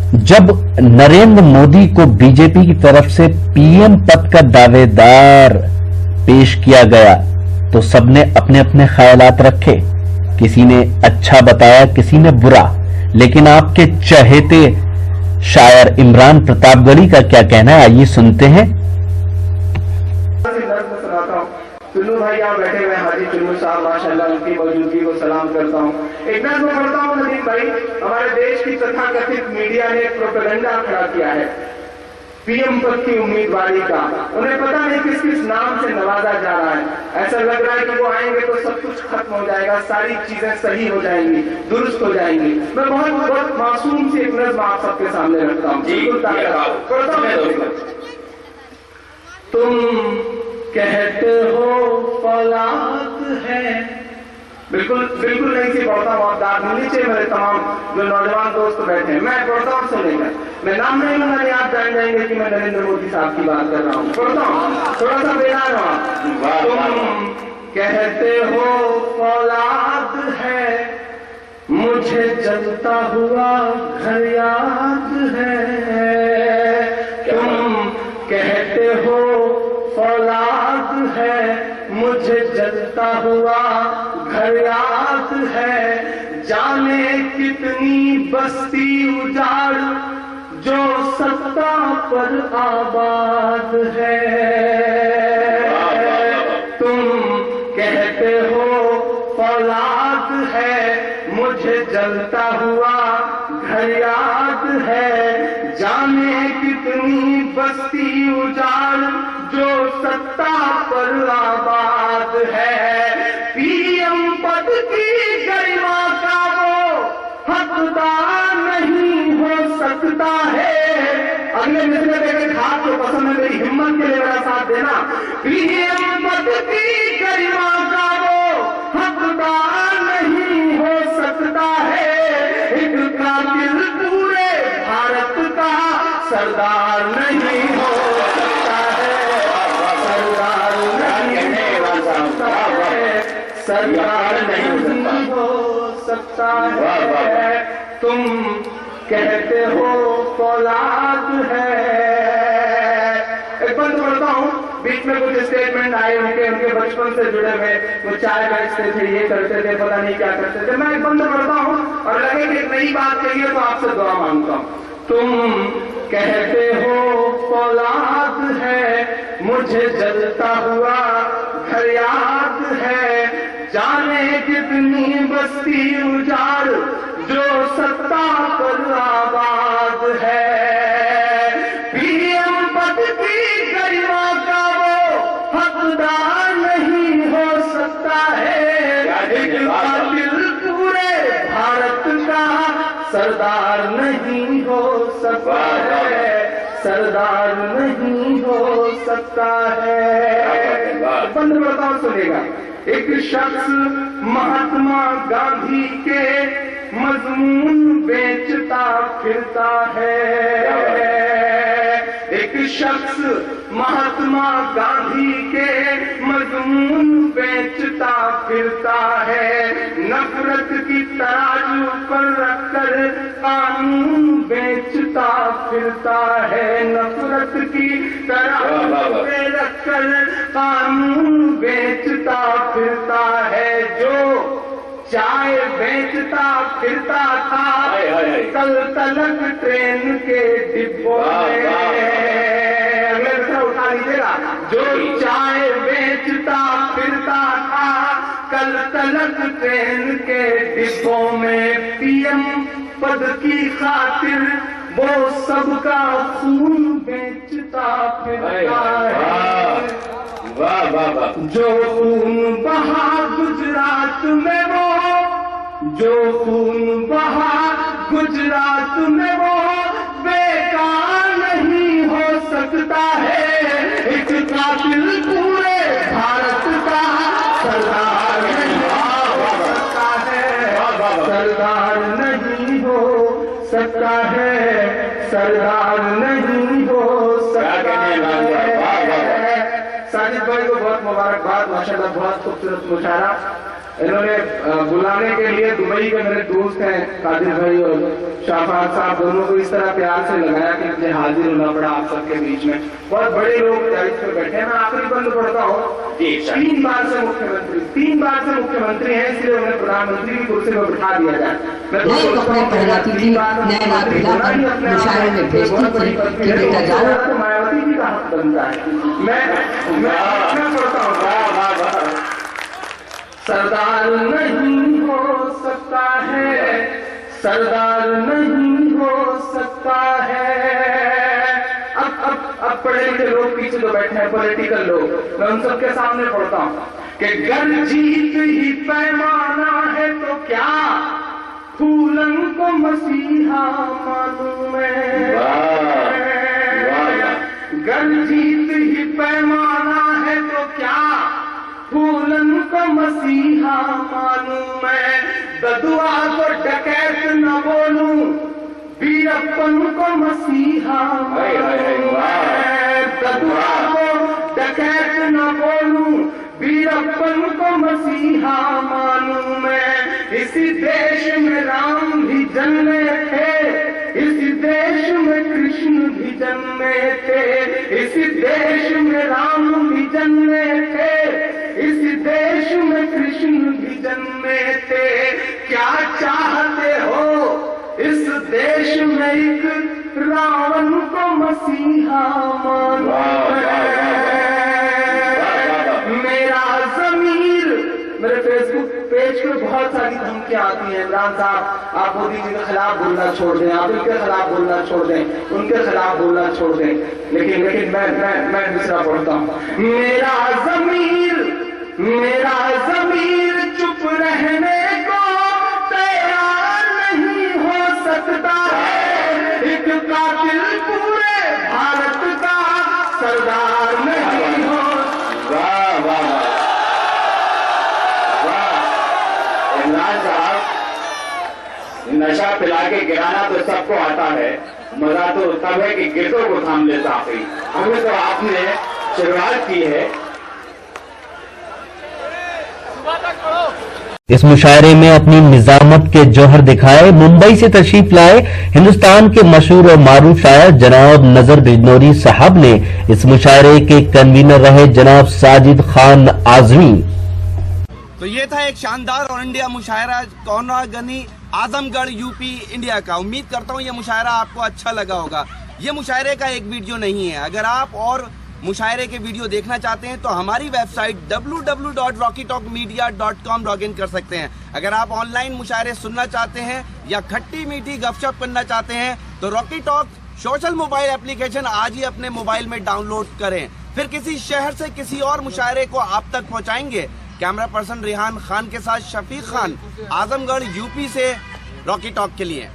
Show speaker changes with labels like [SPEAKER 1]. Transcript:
[SPEAKER 1] जब नरेंद्र मोदी को बीजेपी की तरफ से पीएम पद का दावेदार पेश किया गया तो सबने अपने अपने ख्यालात रखे, किसी ने अच्छा बताया, किसी ने बुरा, लेकिन आपके चहेते शायर इमरान प्रतापगढ़ी का क्या कहना है, आइए सुनते हैं।
[SPEAKER 2] चुन्नू भाई यहाँ बैठे हुए हाजी चुन्नू साहब, माशाल्लाह उनकी मौजूदगी को सलाम करता हूँ। एक बात मैं पढ़ता हूँ नदीम भाई, हमारे देश की तथाकथित मीडिया ने एक प्रोपेगेंडा खड़ा किया है पीएम पद की उम्मीदवारी का। उन्हें पता नहीं किस किस नाम से नवाजा जा रहा है। ऐसा लग रहा है कि वो आएंगे तो सब कुछ खत्म हो जाएगा, सारी चीजें सही हो जाएंगी, दुरुस्त हो जाएंगी। मैं बहुत मासूम सी एक नज़्म आप सबके सामने रखता हूँ। तुम कहते हो औलाद है, बिल्कुल बिल्कुल नहीं सी पढ़ता हूँ। आप दाद नीचे मेरे तमाम जो नौजवान दोस्त बैठे हैं, मैं पढ़ता हूँ सुनेंगे। मैं नाम नहीं लूंगा, नहीं आप जान जाएंगे कि मैं नरेंद्र मोदी साहब की बात कर रहा हूँ। पढ़ता हूँ, थोड़ा सा बेदार हो। तुम कहते हो औलाद है, मुझे जलता हुआ घर याद है। तुम कहते हो औलाद है, मुझे जलता हुआ घर याद है। जाने कितनी बस्ती उजाड़ जो सत्ता पर आबाद है। तुम कहते हो औलाद है, मुझे जलता हुआ घर याद है। जाने कितनी बस्ती उजाड़ जो सत्ता पर आबाद है। पीएम पद की गरिमा का वो हकदार नहीं हो सकता है। अगले मिसरे के हाथ को पसंद है, मेरी हिम्मत के लिए मेरा साथ देना। पीएम पद की गरिमा का वो हकदार नहीं हो सकता है। एक कातिल पूरे भारत का सरदार नहीं हो सकता है। सरदार नहीं हो सकता है। तुम कहते हो औलाद है। एक बंद पढ़ता हूँ, बीच में कुछ स्टेटमेंट आए उनके बचपन से जुड़े हुए, वो चाय बेचते थे, ये करते थे, पता नहीं क्या करते थे। मैं एक बंद पढ़ता हूँ और लगे कि एक नई बात कहिए तो आपसे दुआ मांगता हूँ। तुम कहते हो औलाद है, मुझे जलता हुआ घर याद है। जाने कितनी बस्ती उजाड़ जो सत्ता पर आबाद है। पीएम पद की गरिमा का वो हकदार नहीं हो सकता है। कातिल पूरे भारत का सरदार नहीं हो सकता है। सरदार नहीं हो सकता है। बंद बताओ सुनेगा। एक शख्स महात्मा गांधी के मजमून बेचता फिरता है। एक शख्स महात्मा गांधी के मजमून बेचता फिरता है। नफरत की तराजू पर रखकर कानून बेचता फिरता है। नफरत की तराजू पर रखकर कानून बेचता फिरता है। जो चाय बेचता फिरता था कल तलक ट्रेन के डिब्बों में। उठा लीजिएगा। जो चाय बेचता फिरता था कल तलक ट्रेन के डिब्बों में। पीएम पद की खातिर वो सबका खून बेचता फिरता है। वाह वाह वाह। जो खून बहा गुजरात में वो, जो खून बहा गुजरात में वो बेकार नहीं हो सकता है। एक कातिल पूरे भारत का सरदार नहीं हो सकता है। सरदार नहीं हो सकता है। सरदार नहीं हो सकता है। साजिद भाई को बहुत मुबारकबाद, माशाल्लाह बहुत खूबसूरत मुशायरा। इन्होंने बुलाने के लिए दुबई के मेरे दोस्त हैं कादिर भाई और शाहफाज साहब, दोनों को इस तरह प्यार से लगाया कि मुझे हाजिर होना पड़ा आप सबके बीच में। बहुत बड़े लोग डाइस पे बैठे हैं। मैं आखिरी बंद पढ़ता हूँ। 3 बार से मुख्यमंत्री हैं, इसलिए उन्हें प्रधानमंत्री की कुर्सी पर बिठा दिया जाए।
[SPEAKER 3] नए कपड़े पहनाती थी, नए नाक भिलाकर मुशायरे में भेजती थी कि बेटा जाओ।
[SPEAKER 2] तो मायावती जी का हक बनता है। मैं पढ़ता हूँ। सरदार नहीं हो सकता है, सरदार नहीं हो सकता है। अब पढ़े लिखे लोग पीछे तो बैठे हैं, पॉलिटिकल लोग, मैं उन सबके सामने पढ़ता हूँ कि गर जीत ही पैमाना है तो क्या फूलन को मसीहा मानूं मैं। गर जीत ही पैमाना है तो क्या फूलन को मसीहा मानूं मैं। ददुआ को डकैत न बोलूं, वीरप्पन को मसीहा मानूं मैं। ददुआ को डकैत न बोलूं, वीरप्पन को मसीहा मानूं मैं। इसी देश में राम भी जन्मे थे, इसी देश में कृष्ण भी जन्मे थे। इसी देश में राम भी जन्मे थे, इसी देश में कृष्ण भी जन्मे थे। क्या चाहते हो इस देश में एक रावण को मसीहा मानूं मैं। मेरा ज़मीर, मेरे फेसबुक पेज पे बहुत सारी धमकियां आती हैं। इमरान साहब, आप मोदी जी के खिलाफ बोलना छोड़ दें, आप इनके खिलाफ बोलना छोड़ दें, उनके खिलाफ बोलना छोड़ दें। लेकिन मैं दूसरा पढ़ता हूँ। मेरा ज़मीर चुप रहने को तैयार नहीं हो सकता है। एक कातिल पूरे भारत का सरदार नहीं हो। वाह वाह वाह। इमरान साहब, नशा पिला के गिराना तो सबको आता है, मजा तो तब है कि गिरदों को थाम लेता है। हमें तो आपने शुरुआत की है।
[SPEAKER 1] इस मुशायरे में अपनी निजामत के जौहर दिखाए मुंबई से तशरीफ लाए हिंदुस्तान के मशहूर और मारूफ शायर जनाब नजर बिजनौरी साहब ने इस मुशायरे के कन्वीनर रहे जनाब साजिद खान आजमी।
[SPEAKER 4] तो ये था एक शानदार और इंडिया मुशायरा कौनागनी आजमगढ़ यूपी इंडिया का। उम्मीद करता हूँ ये मुशायरा आपको अच्छा लगा होगा। ये मुशायरे का एक वीडियो नहीं है। अगर आप और मुशायरे के वीडियो देखना चाहते हैं तो हमारी वेबसाइट www.rockytalkmedia.com लॉग इन कर सकते हैं। अगर आप ऑनलाइन मुशायरे सुनना चाहते हैं या खट्टी मीठी गपशप करना चाहते हैं तो Rocky talk social mobile application आज ही अपने मोबाइल में डाउनलोड करें। फिर किसी शहर से किसी और मुशायरे को आप तक पहुंचाएंगे। कैमरा पर्सन रिहान खान के साथ शफीक खान, आजमगढ़ यूपी से रॉकी टॉक के लिए।